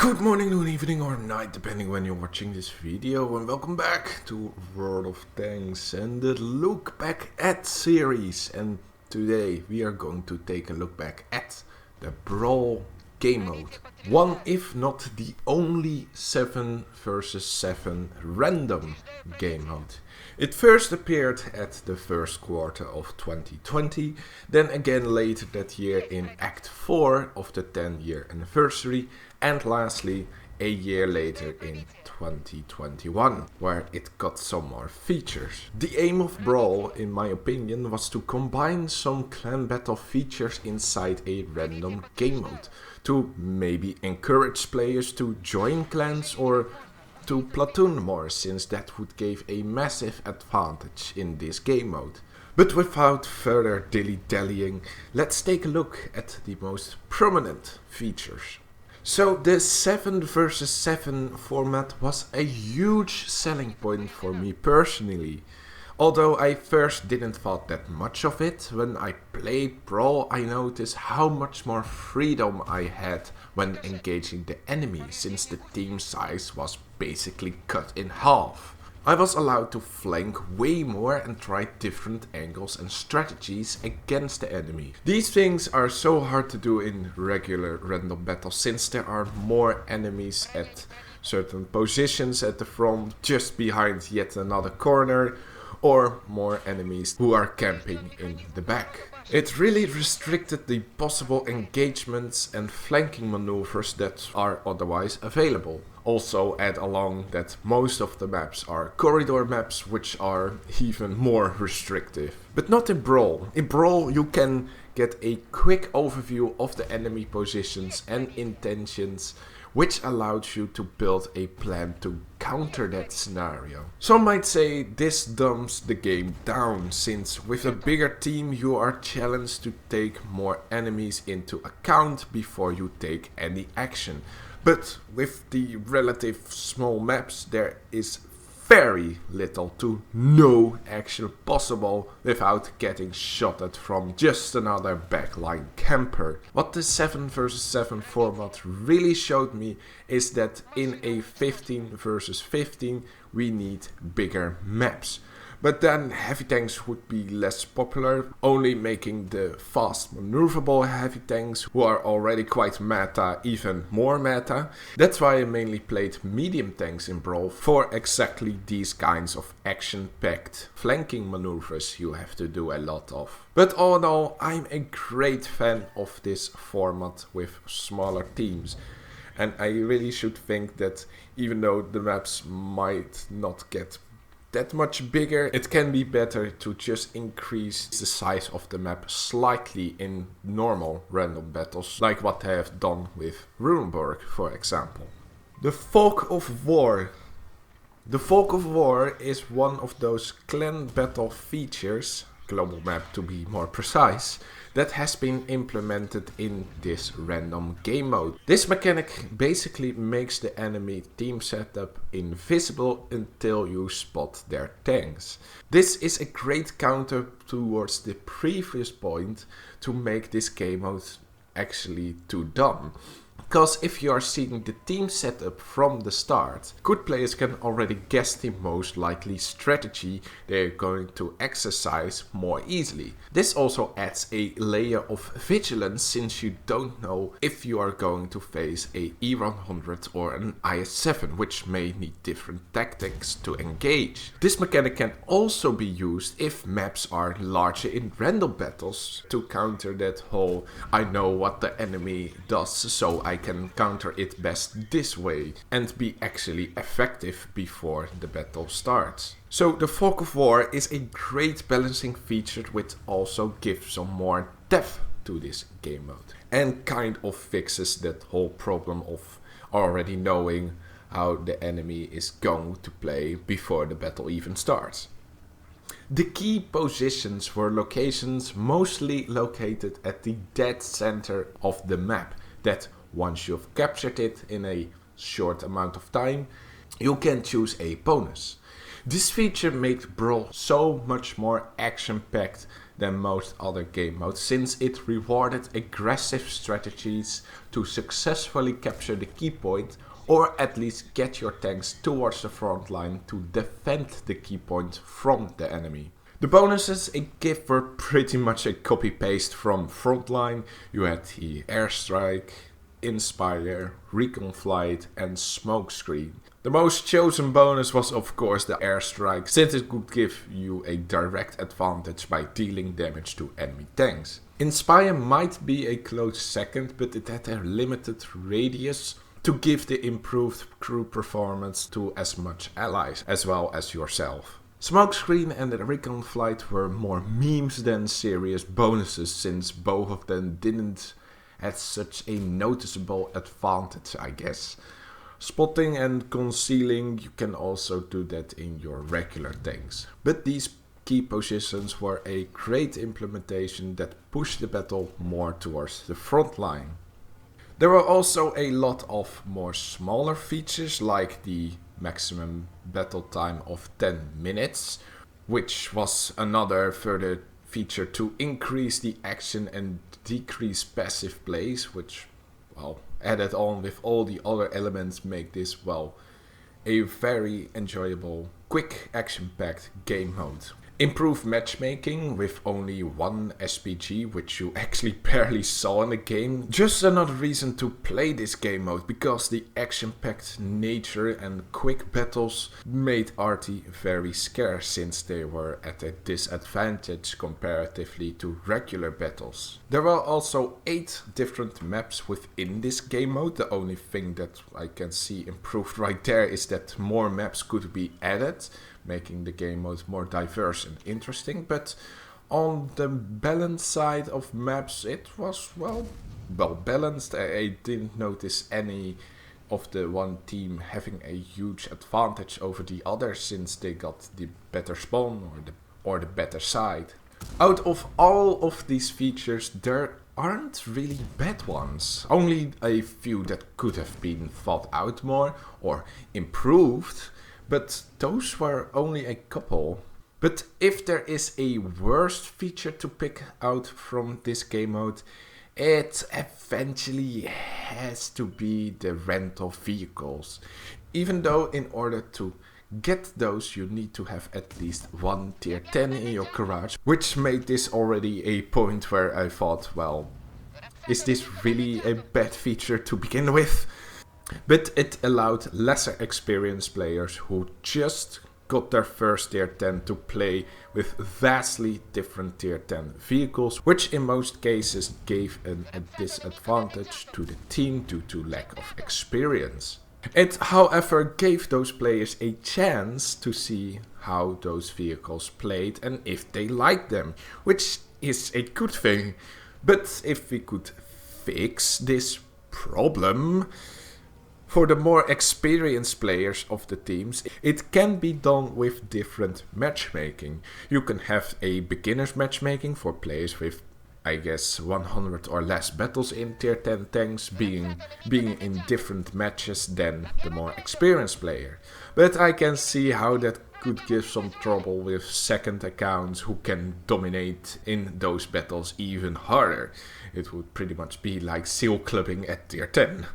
Good morning, noon, evening or night, depending when you're watching this video, and welcome back to World of Tanks and the Look Back At series. And today we are going to take a look back at the Brawl game mode. One, if not the only 7 versus 7 random game mode. It first appeared at the first quarter of 2020, then again later that year in Act 4 of the 10-year anniversary, and lastly a year later in 2021, where it got some more features. The aim of Brawl, in my opinion, was to combine some clan battle features inside a random game mode, to maybe encourage players to join clans or to platoon more, since that would give a massive advantage in this game mode. But without further dilly-dallying, let's take a look at the most prominent features. So the 7 versus 7 format was a huge selling point for me personally. Although I first didn't thought that much of it, when I played Brawl I noticed how much more freedom I had when engaging the enemy, since the team size was basically cut in half. I was allowed to flank way more and try different angles and strategies against the enemy. These things are so hard to do in regular random battles, since there are more enemies at certain positions at the front, just behind yet another corner, or more enemies who are camping in the back. It really restricted the possible engagements and flanking maneuvers that are otherwise available. Also add along that most of the maps are corridor maps, which are even more restrictive. But not in Brawl. In Brawl you can get a quick overview of the enemy positions and intentions, which allows you to build a plan to counter that scenario. Some might say this dumps the game down, since with a bigger team you are challenged to take more enemies into account before you take any action. But with the relative small maps there is very little to no action possible without getting shot at from just another backline camper. What the 7 versus 7 format really showed me is that in a 15 versus 15 we need bigger maps. But then heavy tanks would be less popular, only making the fast maneuverable heavy tanks, who are already quite meta, even more meta. That's why I mainly played medium tanks in Brawl, for exactly these kinds of action-packed flanking maneuvers you have to do a lot of. But all in all, I'm a great fan of this format with smaller teams. And I really should think that even though the maps might not get that much bigger, it can be better to just increase the size of the map slightly in normal random battles, like what they have done with Runeberg, for example. The Fog of War. The Fog of War is one of those clan battle features, global map to be more precise, that has been implemented in this random game mode. This mechanic basically makes the enemy team setup invisible until you spot their tanks. This is a great counter towards the previous point to make this game mode actually too dumb. Because if you are seeing the team setup from the start, good players can already guess the most likely strategy they're going to exercise more easily. This also adds a layer of vigilance, since you don't know if you are going to face a E100 or an IS-7, which may need different tactics to engage. This mechanic can also be used if maps are larger in random battles, to counter that whole I know what the enemy does, so I can counter it best this way, and be actually effective before the battle starts. So the Fog of War is a great balancing feature, which also gives some more depth to this game mode, and kind of fixes that whole problem of already knowing how the enemy is going to play before the battle even starts. The key positions were locations mostly located at the dead center of the map, that once you've captured it in a short amount of time, you can choose a bonus. This feature made Brawl so much more action-packed than most other game modes, since it rewarded aggressive strategies to successfully capture the key point, or at least get your tanks towards the front line to defend the key point from the enemy. The bonuses it gave were pretty much a copy-paste from Frontline. You had the Airstrike, Inspire, Recon Flight and Smokescreen. The most chosen bonus was of course the Airstrike, since it could give you a direct advantage by dealing damage to enemy tanks. Inspire might be a close second, but it had a limited radius to give the improved crew performance to as much allies as well as yourself. Smokescreen and the Recon Flight were more memes than serious bonuses, since both of them didn't have such a noticeable advantage, I guess. Spotting and concealing, you can also do that in your regular tanks. But these key positions were a great implementation that pushed the battle more towards the front line. There were also a lot of more smaller features, like the maximum battle time of 10 minutes, which was another further feature to increase the action and decrease passive plays, which, well, added on with all the other elements make this, well, a very enjoyable, quick action-packed game mode. Improved matchmaking with only one SPG, which you actually barely saw in the game. Just another reason to play this game mode, because the action-packed nature and quick battles made RT very scarce, since they were at a disadvantage comparatively to regular battles. There were also 8 different maps within this game mode. The only thing that I can see improved right there is that more maps could be added, making the game mode more diverse and interesting. But on the balance side of maps, it was well balanced. I didn't notice any of the one team having a huge advantage over the other, since they got the better spawn or the better side. Out of all of these features, there aren't really bad ones. Only a few that could have been thought out more or improved. But those were only a couple. But if there is a worst feature to pick out from this game mode, it eventually has to be the rental vehicles. Even though in order to get those you need to have at least one tier 10 in your garage, which made this already a point where I thought, well, is this really a bad feature to begin with? But it allowed lesser experienced players who just got their first tier 10 to play with vastly different tier 10 vehicles, which in most cases gave a disadvantage to the team due to lack of experience. It, however, gave those players a chance to see how those vehicles played and if they liked them, which is a good thing. But if we could fix this problem, for the more experienced players of the teams, it can be done with different matchmaking. You can have a beginner's matchmaking for players with, I guess, 100 or less battles in tier 10 tanks, being in different matches than the more experienced player. But I can see how that could give some trouble with second accounts who can dominate in those battles even harder. It would pretty much be like seal clubbing at tier 10.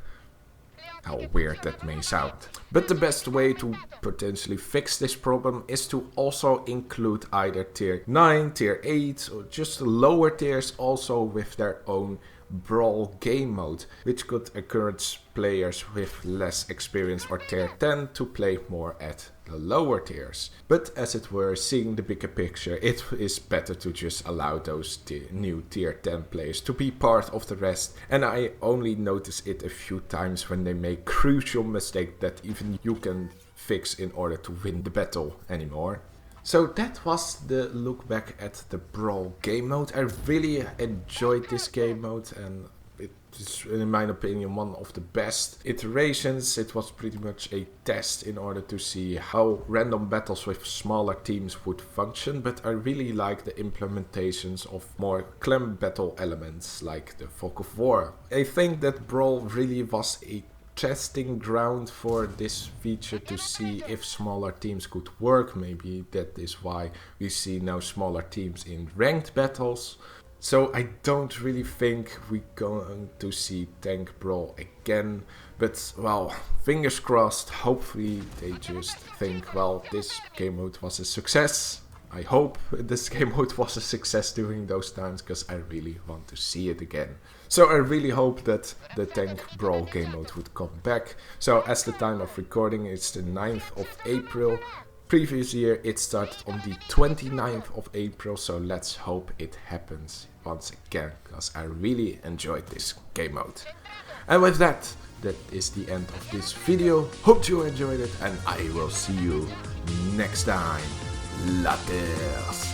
How weird that may sound. But the best way to potentially fix this problem is to also include either tier 9, tier 8 or just the lower tiers also with their own Brawl game mode, which could encourage players with less experience or tier 10 to play more at the lower tiers. But as it were, seeing the bigger picture, it is better to just allow those new tier 10 players to be part of the rest. And I only notice it a few times when they make crucial mistakes that even you can fix in order to win the battle anymore. So that was the look back at the Brawl game mode. I really enjoyed this game mode and it is, in my opinion, one of the best iterations. It was pretty much a test in order to see how random battles with smaller teams would function, but I really like the implementations of more clan battle elements like the Fog of War. I think that Brawl really was a testing ground for this feature to see if smaller teams could work. Maybe that is why we see now smaller teams in ranked battles. So I don't really think we're going to see Tank Brawl again. But well, fingers crossed. Hopefully they just think, well, this game mode was a success. I hope this game mode was a success during those times, because I really want to see it again. So I really hope that the Tank Brawl game mode would come back. So as the time of recording, it's the 9th of April. Previous year it started on the 29th of April, so let's hope it happens once again, because I really enjoyed this game mode. And with that, that is the end of this video. Hope you enjoyed it, and I will see you next time. Laters.